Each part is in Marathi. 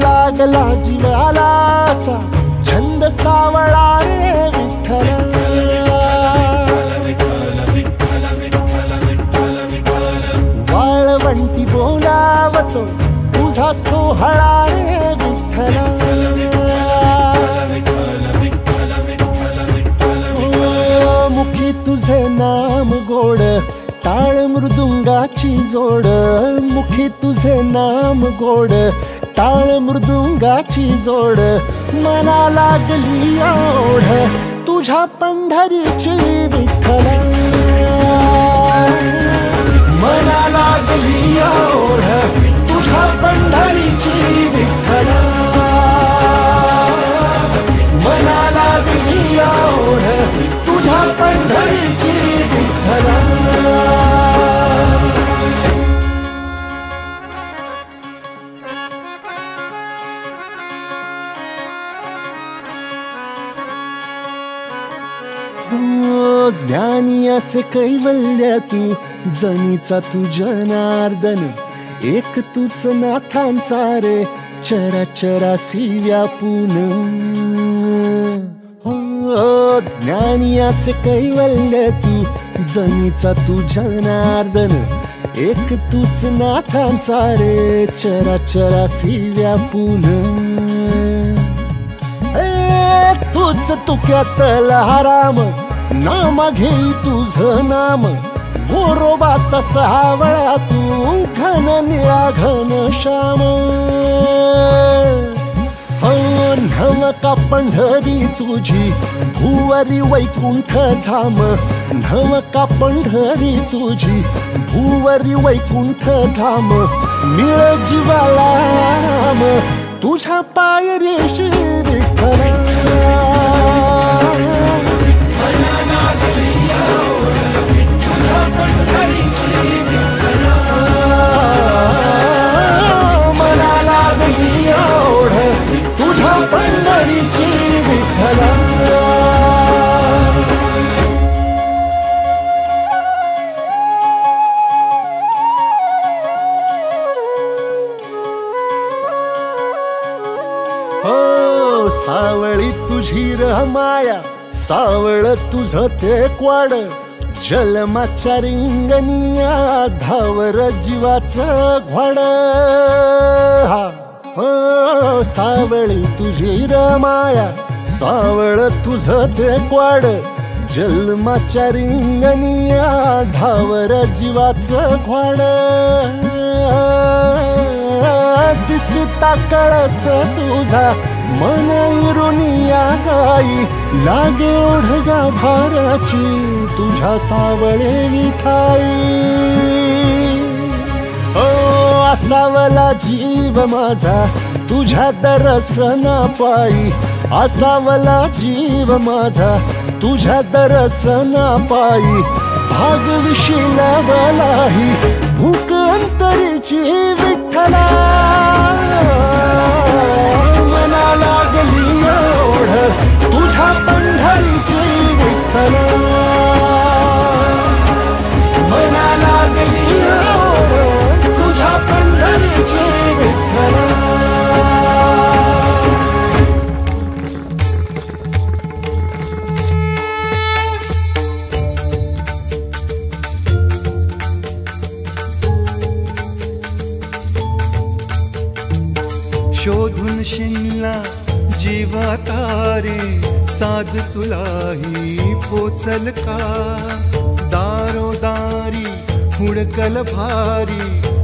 लागला जीवाला असा छंद सावळा रे विठ्ठल वाळवंटी बोलावतो तुझा सोहळा रे विठ्ठल मुखी तुझे नाम गोड टाळ मृदुंगाची जोड मुखी तुझे नाम गोड टाळ मृदुंगाची जोड मना लागली ओढ तुझ्या पंढरीची विठ्ठल मना लागली ओढ तुझ्या पंढरीची विठ्ठल मना लागली ओढ तुझ्या पंढरीची विठ्ठल ज्ञानियाचे कैवल्य तू जनीचा तू जनार्दन एक तूच नाथांचा रे चराचरासी व्यापून ज्ञानियाचे कैवल्य तू जनीचा तू जनार्दन एक तूच नाथांचा रे चराचरासी व्यापून तूच तुक्यातला राम नामा घेई तुझं नाम गोरोबाचा सावळा तू घन निळा घन श्याम नवका पंढरी तुझी भुवरी वैकुंठ धाम नवका पंढरी तुझी भुवरी वैकुंठ धाम मिळ जीवाला राम तुझ्या पायरीशी विठ्ठल मना लागली ओढ तुझ्या पंढरीची विठ्ठल हो सावळी तुझी र माया सावळ तुझं ते क्वाड जलमाच्या रिंगणिया धावर जीवाचं घोड हो सावळी तुझी र माया सावळ तुझं ते क्वाड जलमाच्या रिंगणिया धावर जीवाचं घोड दिसता कळस तुझा मन इरुनिया जाई लागे ओढगा भाराची तुझ्या सावळे विठाई ओ असावला जीव माझा तुझ्या दर्शना पायी असावला जीव माझा तुझ्या दर्शना पायी भाग विशिलावलाही भूक अंतरीची विठ्ठला मना लागली ओढ तुझ्या पंढरीची विठ्ठल मना लागली ओढ तुझ्या पंढरीची विठ्ठल शोधून शिनला जीवा तारे साध तुलाही पोचल का दारोदारी हुडकल भारी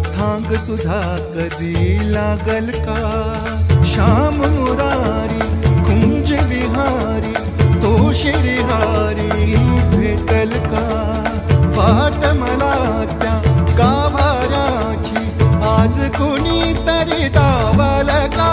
थांग तुझा कधी लागल का श्याम मुरारी कुंज विहारी तो शिरिहारी भेटल का वाट मला त्या गाभाराची आज कोणी तरी दावाल का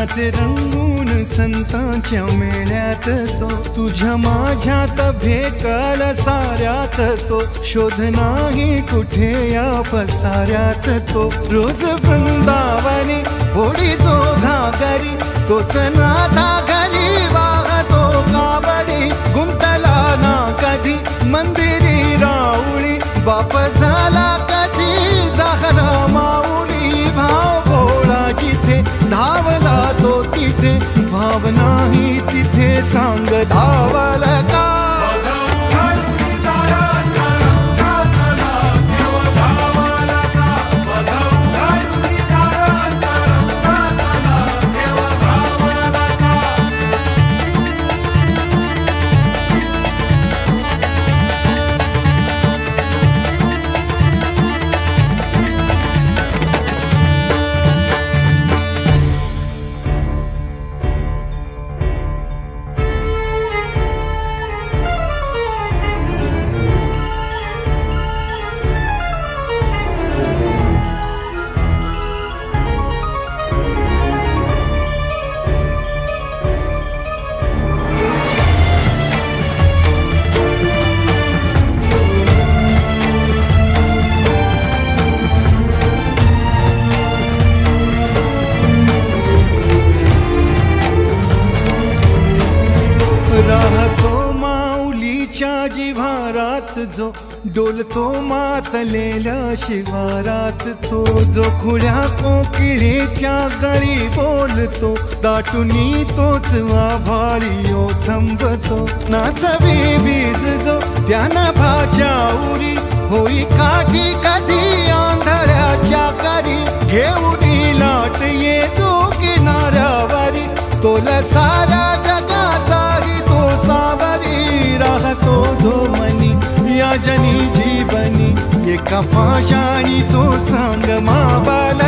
नाचे रंगून संतांच्या मेळ्यात तो, तुझ्या माझ्यात भेटल साऱ्यात तो, शोध नाही कुठे या पसाऱ्यात तो. रोज वृंदावनी होडी जो घागरी, तोच नाथा घरी वाहतो कावडी. गुंतला ना कधी मंदिरी राऊळी, बाप झाला कधी झाला माऊली. भाव भोळा जिथे धावला तो तिथे, भाव नाही तिथे सांग धावल का. राहतो माऊलीच्या जिव्हारात जो, डोलतो मातलेल्या शिवारात तो. जो खुळ्या कोकिळेच्या गळी बोलतो, दाटुनी तोच आभाळी ओथंबतो. नाचवी वीज जो त्यानं भाच्या उरी, होई काठी कधी आंधळ्याच्या करी. घेऊन लाट ये जो किनाऱ्यावरी, तोला सारा जगाचा सावरी. राहतो तो मनी या जनी जीवनी, एका पाशाणी तो सांग माबाला.